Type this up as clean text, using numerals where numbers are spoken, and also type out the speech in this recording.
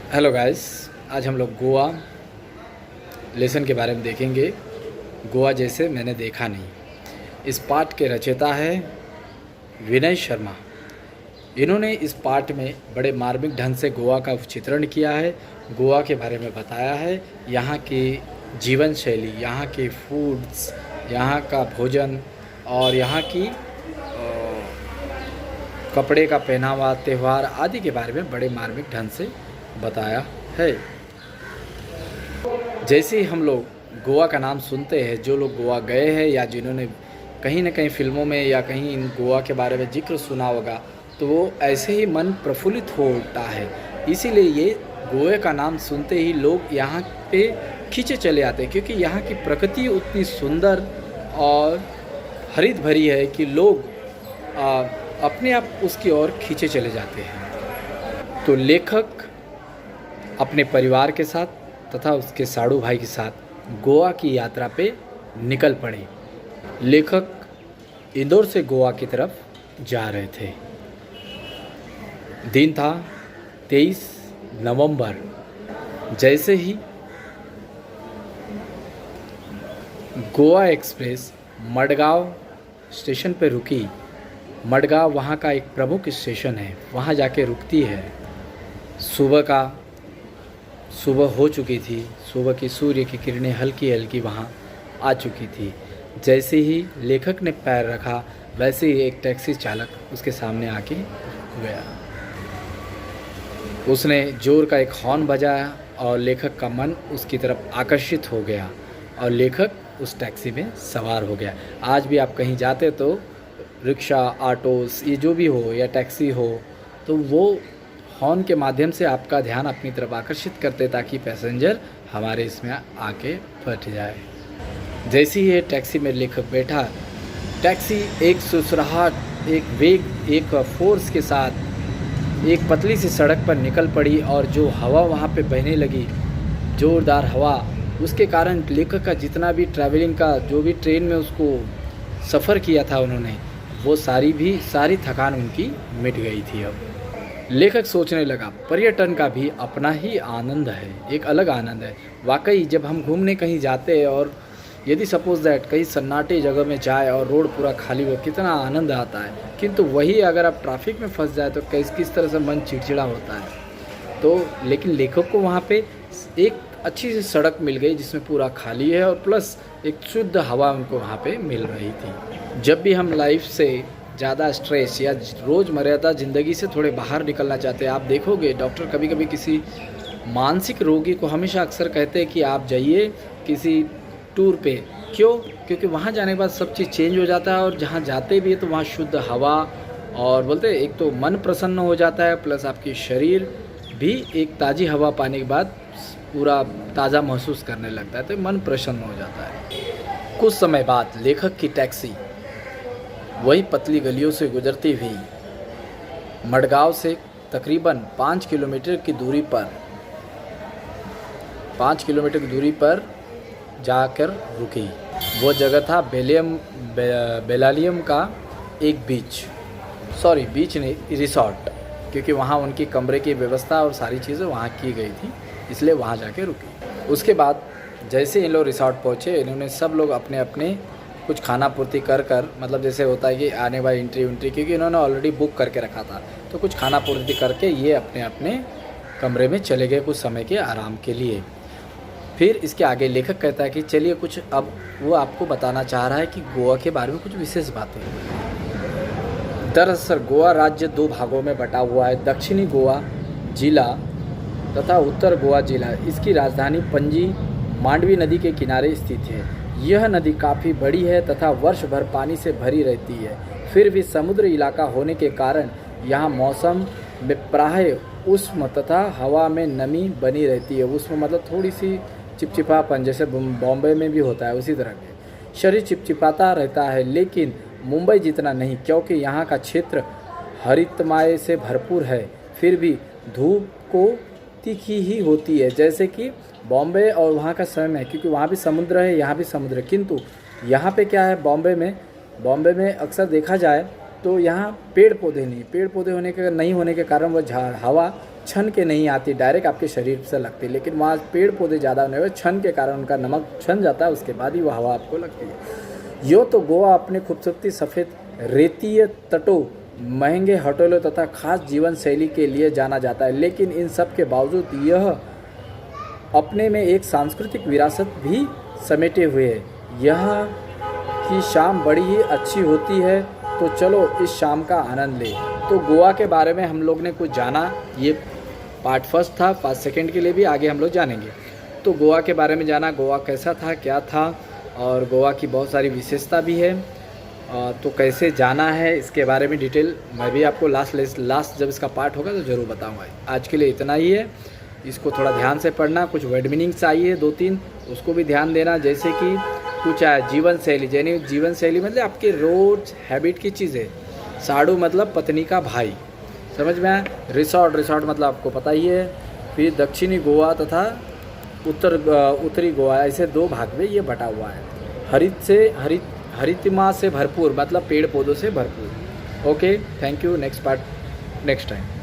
Hello guys, आज हम लोग गोवा लेसन के बारे में देखेंगे। गोवा जैसे मैंने देखा नहीं। इस पाठ के रचयिता है विनय शर्मा। इन्होंने इस पाठ में बड़े मार्मिक ढंग से गोवा का चित्रण किया है, गोवा के बारे में बताया है, यहाँ की जीवन शैली, यहाँ के फूड्स, यहाँ का भोजन और यहाँ की कपड़े का पहनावा, त्यौहार आदि के बारे में बड़े मार्मिक ढंग से बताया है। जैसे ही हम लोग गोवा का नाम सुनते हैं, जो लोग गोवा गए हैं या जिन्होंने कहीं ना कहीं फिल्मों में या कहीं इन गोवा के बारे में जिक्र सुना होगा, तो वो ऐसे ही मन प्रफुल्लित हो उठता है। इसीलिए ये गोवा का नाम सुनते ही लोग यहाँ पे खींचे चले आते हैं, क्योंकि यहाँ की प्रकृति उतनी सुंदर और हरित भरी है कि लोग अपने आप उसकी ओर खींचे चले जाते हैं। तो लेखक अपने परिवार के साथ तथा उसके साड़ू भाई के साथ गोवा की यात्रा पे निकल पड़े। लेखक इंदौर से गोवा की तरफ जा रहे थे। दिन था 23 नवंबर। जैसे ही गोवा एक्सप्रेस मडगांव स्टेशन पे रुकी, मडगांव वहाँ का एक प्रमुख स्टेशन है, वहाँ जाके रुकती है। सुबह हो चुकी थी, सुबह की सूर्य की किरणें हल्की हल्की वहाँ आ चुकी थी। जैसे ही लेखक ने पैर रखा, वैसे ही एक टैक्सी चालक उसके सामने आके रुक गया। उसने जोर का एक हॉर्न बजाया और लेखक का मन उसकी तरफ आकर्षित हो गया और लेखक उस टैक्सी में सवार हो गया। आज भी आप कहीं जाते तो रिक्शा, ऑटोस, ये जो भी हो या टैक्सी हो, तो वो हॉर्न के माध्यम से आपका ध्यान अपनी तरफ आकर्षित करते ताकि पैसेंजर हमारे इसमें आके बैठ जाए। जैसे ही ये टैक्सी में लेखक बैठा, टैक्सी एक सुसराहट, एक वेग, एक फोर्स के साथ एक पतली सी सड़क पर निकल पड़ी और जो हवा वहाँ पे बहने लगी, ज़ोरदार हवा, उसके कारण लेखक का जितना भी ट्रैवलिंग का जो भी ट्रेन में उसको सफ़र किया था उन्होंने, वो सारी थकान उनकी मिट गई थी। अब लेखक सोचने लगा, पर्यटन का भी अपना ही आनंद है, एक अलग आनंद है। वाकई जब हम घूमने कहीं जाते हैं और यदि सपोज दैट कहीं सन्नाटे जगह में जाए और रोड पूरा खाली हो, कितना आनंद आता है। किंतु वही अगर आप ट्रैफिक में फंस जाए तो किस तरह से मन चिड़चिड़ा होता है। तो लेकिन लेखक को वहाँ पे एक अच्छी सी सड़क मिल गई जिसमें पूरा खाली है और प्लस एक शुद्ध हवा उनको वहाँ पे मिल रही थी। जब भी हम लाइफ से ज़्यादा स्ट्रेस या रोज़मर्रा ज़िंदगी से थोड़े बाहर निकलना चाहते हैं, आप देखोगे डॉक्टर कभी कभी किसी मानसिक रोगी को हमेशा अक्सर कहते हैं कि आप जाइए किसी टूर पे। क्यों? क्योंकि वहाँ जाने के बाद सब चीज़ चेंज हो जाता है और जहाँ जाते भी है तो वहाँ शुद्ध हवा और बोलते हैं एक तो मन प्रसन्न हो जाता है, प्लस आपकी शरीर भी एक ताज़ी हवा पाने के बाद पूरा ताज़ा महसूस करने लगता है, तो मन प्रसन्न हो जाता है। कुछ समय बाद लेखक की टैक्सी वही पतली गलियों से गुजरती हुई मडगांव से तकरीबन 5 किलोमीटर की दूरी पर जाकर रुकी। वो जगह था बेलालियम का एक बीच नहीं, रिसॉर्ट, क्योंकि वहाँ उनकी कमरे की व्यवस्था और सारी चीज़ें वहाँ की गई थी, इसलिए वहाँ जाके रुकी। उसके बाद जैसे इन लोग रिसॉर्ट पहुँचे, इन्होंने सब लोग अपने अपने कुछ खाना पूर्ति कर मतलब जैसे होता है कि आने वाली एंट्री, क्योंकि इन्होंने ऑलरेडी बुक करके रखा था, तो कुछ खाना पूर्ति करके ये अपने अपने कमरे में चले गए कुछ समय के आराम के लिए। फिर इसके आगे लेखक कहता है कि चलिए कुछ अब वो आपको बताना चाह रहा है कि गोवा के बारे में कुछ विशेष बातें। दरअसल गोवा राज्य 2 भागों में बटा हुआ है, दक्षिणी गोवा जिला तथा उत्तर गोवा जिला। इसकी राजधानी पणजी मांडवी नदी के किनारे स्थित है। यह नदी काफ़ी बड़ी है तथा वर्ष भर पानी से भरी रहती है। फिर भी समुद्र इलाका होने के कारण यहाँ मौसम में प्रायः उष्ण तथा हवा में नमी बनी रहती है। उष्ण मतलब थोड़ी सी चिपचिपापन, जैसे बॉम्बे में भी होता है उसी तरह के। शरीर चिपचिपाता रहता है, लेकिन मुंबई जितना नहीं, क्योंकि यहाँ का क्षेत्र हरितमय से भरपूर है। फिर भी धूप को तीखी ही होती है, जैसे कि बॉम्बे और वहाँ का समय है, क्योंकि वहाँ भी समुद्र है, यहाँ भी समुद्र है। किंतु यहाँ पे क्या है, बॉम्बे में अक्सर देखा जाए तो यहाँ पेड़ पौधे नहीं होने के कारण वह हवा छन के नहीं आती, डायरेक्ट आपके शरीर से लगती, लेकिन वहाँ पेड़ पौधे ज़्यादा होने में छन के कारण उनका नमक छन जाता है, उसके बाद ही वो हवा आपको लगती है। यूँ तो गोवा अपनी खूबसूरती, सफ़ेद रेतीय तटों, महंगे होटलों तथा खास जीवन शैली के लिए जाना जाता है, लेकिन इन सब के बावजूद यह अपने में एक सांस्कृतिक विरासत भी समेटे हुए है। यहाँ की शाम बड़ी ही अच्छी होती है, तो चलो इस शाम का आनंद ले। तो गोवा के बारे में हम लोग ने कुछ जाना, ये पार्ट फर्स्ट था, पार्ट सेकंड के लिए भी आगे हम लोग जानेंगे। तो गोवा के बारे में जाना, गोवा कैसा था, क्या था, और गोवा की बहुत सारी विशेषता भी है। तो कैसे जाना है इसके बारे में डिटेल मैं भी आपको लास्ट जब इसका पार्ट होगा तो ज़रूर बताऊँगा। आज के लिए इतना ही है, इसको थोड़ा ध्यान से पढ़ना। कुछ वर्ड मीनिंग्स चाहिए 2-3, उसको भी ध्यान देना। जैसे कि कुछ है जीवन शैली, यानी जीवन शैली मतलब आपके रोज हैबिट की चीज़ें। साड़ू मतलब पत्नी का भाई, समझ में आया। रिसोर्ट मतलब आपको पता ही है। फिर दक्षिणी गोवा तथा उत्तरी गोवा, ऐसे 2 भाग में ये बटा हुआ है। हरितिमा से भरपूर मतलब पेड़ पौधों से भरपूर। Okay, thank you. Next part next time.